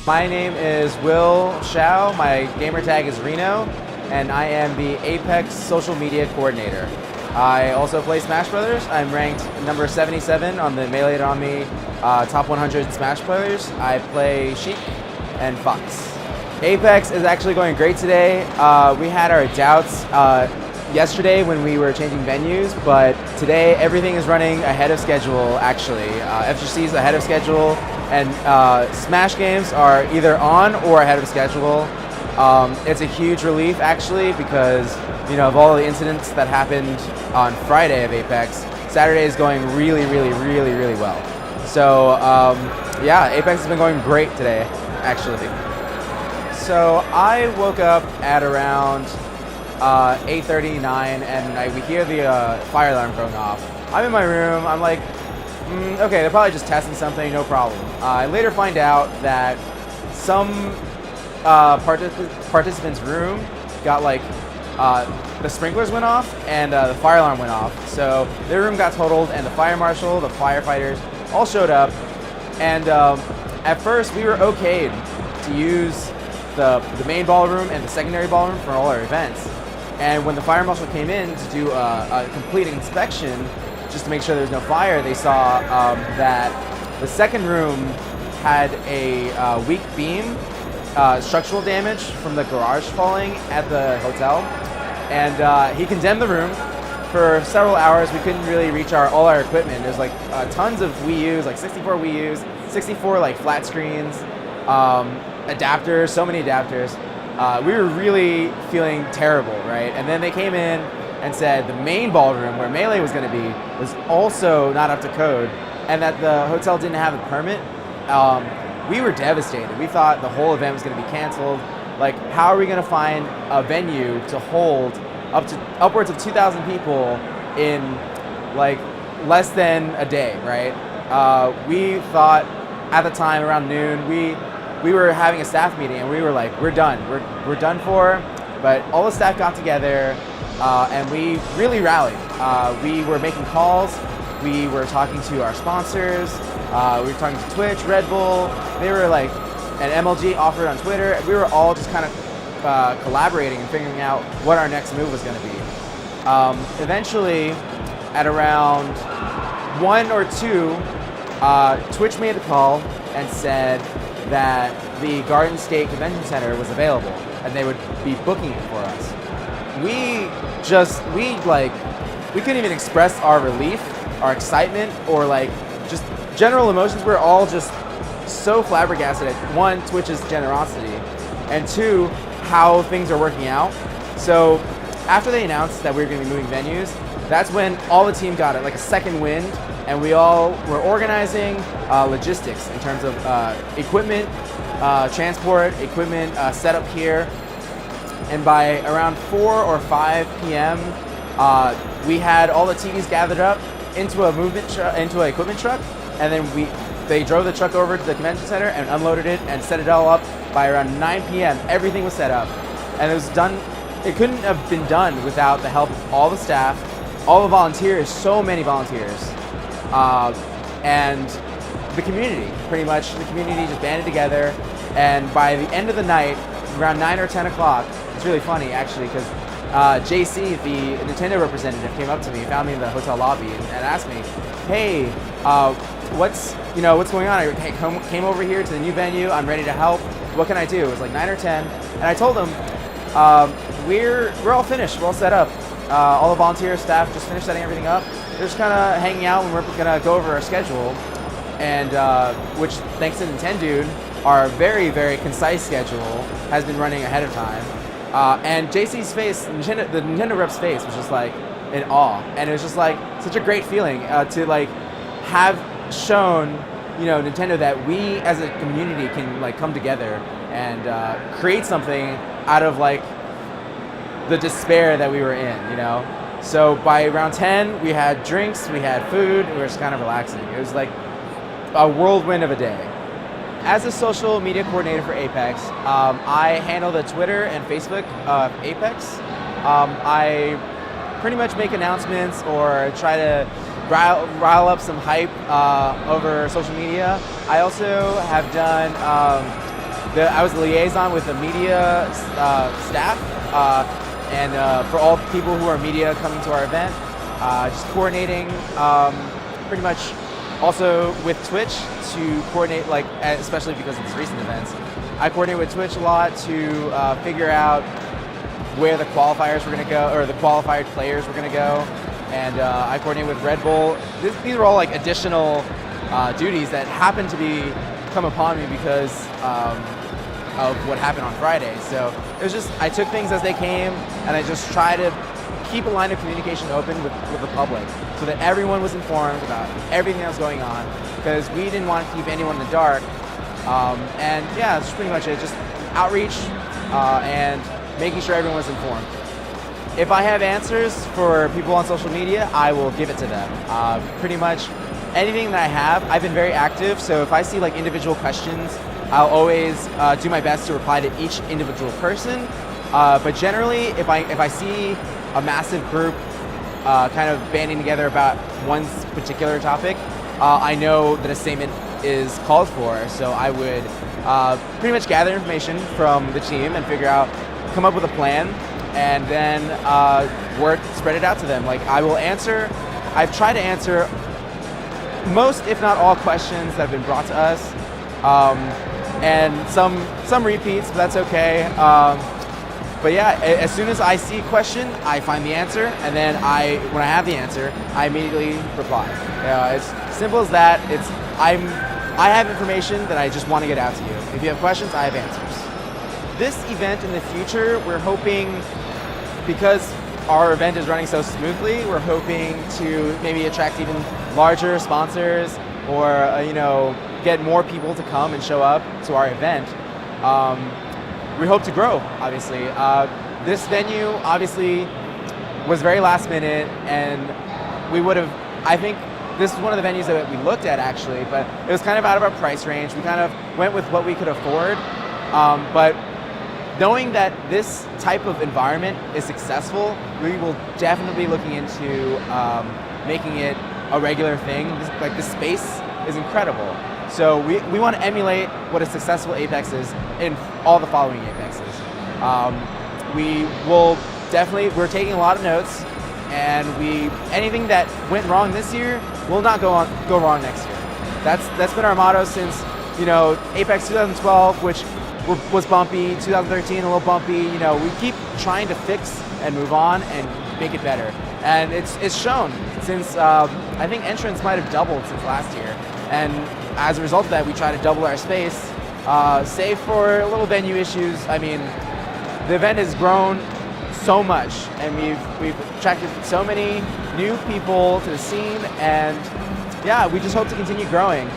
My name is Will Shao. My gamer tag is Reno, and I am the Apex social media coordinator. I also play Smash Brothers. I'm ranked number 77 on the Melee Army top 100 Smash players. I play Sheik and Fox. Apex is actually going great today. We had our doubts yesterday when we were changing venues, but today everything is running ahead of schedule, actually. FGC is ahead of schedule, and Smash games are either on or ahead of schedule. It's a huge relief, actually, because of all the incidents that happened on Friday of Apex, Saturday is going really well. So yeah, Apex has been going great today, actually. So I woke up at around 8:39, and we hear the fire alarm going off. I'm in my room. I'm like, okay, they're probably just testing something, no problem. I later find out that some participant's room got the sprinklers went off and the fire alarm went off. So their room got totaled, and the fire marshal, the firefighters all showed up. And at first we were okayed to use the main ballroom and the secondary ballroom for all our events. And when the fire marshal came in to do a complete inspection, just to make sure there's no fire, they saw that the second room had a weak beam, structural damage from the garage falling at the hotel. And he condemned the room. For several hours, we couldn't really reach all our equipment. There's tons of Wii U's, 64 Wii U's, 64 flat screens, adapters, so many adapters. We were really feeling terrible, right? And then they came in and said the main ballroom where Melee was going to be was also not up to code, and that the hotel didn't have a permit. We were devastated. We thought the whole event was going to be canceled. How are we going to find a venue to hold upwards of 2,000 people in less than a day, right? We thought at the time around noon, we were having a staff meeting, and we were like, we're done. We're done for. But all the staff got together, and we really rallied. We were making calls. We were talking to our sponsors. We were talking to Twitch, Red Bull. They were and MLG offered on Twitter. We were all just kind of collaborating and figuring out what our next move was going to be. Eventually, at around 1 or 2, Twitch made a call and said that the Garden State Convention Center was available and they would be booking it for us. We couldn't even express our relief, our excitement, or just general emotions. We're all just so flabbergasted at, one, Twitch's generosity, and two, how things are working out. So after they announced that we were going to be moving venues, that's when all the team got it, a second wind, and we all were organizing logistics in terms of equipment, transport, equipment setup here. And by around 4 or 5 p.m., we had all the TVs gathered up into into an equipment truck, and then they drove the truck over to the convention center and unloaded it and set it all up. By around 9 p.m., everything was set up, and it was done. It couldn't have been done without the help of all the staff, all the volunteers, so many volunteers, and the community. Pretty much, the community just banded together, and by the end of the night, around 9 or 10 o'clock, it's really funny actually, because JC, the Nintendo representative, came up to me, found me in the hotel lobby, and asked me, "Hey, what's going on? I came over here to the new venue. I'm ready to help. What can I do?" It was 9 or 10, and I told him, we're all finished. We're all set up. All the volunteer staff just finished setting everything up. They're just kind of hanging out, and we're gonna go over our schedule, and which, thanks to Nintendo, our very concise schedule has been running ahead of time. And JC's face, the Nintendo rep's face, was just in awe, and it was just such a great feeling to have shown Nintendo that we as a community can come together and create something out of the despair that we were in, So by around 10, we had drinks, we had food, we were just kind of relaxing. It was a whirlwind of a day. As a social media coordinator for Apex, I handle the Twitter and Facebook of Apex. I pretty much make announcements or try to rile up some hype over social media. I also have done I was the liaison with the media staff, and for all people who are media coming to our event, just coordinating, pretty much also with Twitch to coordinate, like, especially because of these recent events. I coordinate with Twitch a lot to figure out where the qualifiers were going to go, or the qualified players were going to go, and I coordinate with Red Bull. These are all like additional duties that happen to come upon me because of what happened on Friday. So it was just, I took things as they came, and I just try to keep a line of communication open with the public so that everyone was informed about everything that was going on, because we didn't want to keep anyone in the dark. And yeah, that's pretty much it. Just outreach and making sure everyone was informed. If I have answers for people on social media, I will give it to them. Pretty much anything that I have, I've been very active, so if I see like individual questions, I'll always do my best to reply to each individual person. But generally, if I see a massive group kind of banding together about one particular topic, I know that a statement is called for, so I would pretty much gather information from the team and come up with a plan, and then spread it out to them. Like, I've tried to answer most, if not all, questions that have been brought to us, and some repeats, but that's okay. But yeah, as soon as I see a question, I find the answer, and then when I have the answer, I immediately reply. It's simple as that. I have information that I just want to get out to you. If you have questions, I have answers. This event in the future, we're hoping, because our event is running so smoothly, we're hoping to maybe attract even larger sponsors, or get more people to come and show up to our event. We hope to grow, obviously. This venue obviously was very last minute, and I think this is one of the venues that we looked at actually, but it was kind of out of our price range. We kind of went with what we could afford, but knowing that this type of environment is successful, we will definitely be looking into making it a regular thing. The space is incredible. So we want to emulate what a successful Apex is in all the following Apexes. We're taking a lot of notes, and anything that went wrong this year will not go wrong next year. That's been our motto since Apex 2012, which was bumpy, 2013 a little bumpy. We keep trying to fix and move on and make it better, and it's shown since I think entrance might have doubled since last year, and as a result of that, we try to double our space, save for little venue issues. I mean, the event has grown so much, and we've attracted so many new people to the scene, and yeah, we just hope to continue growing.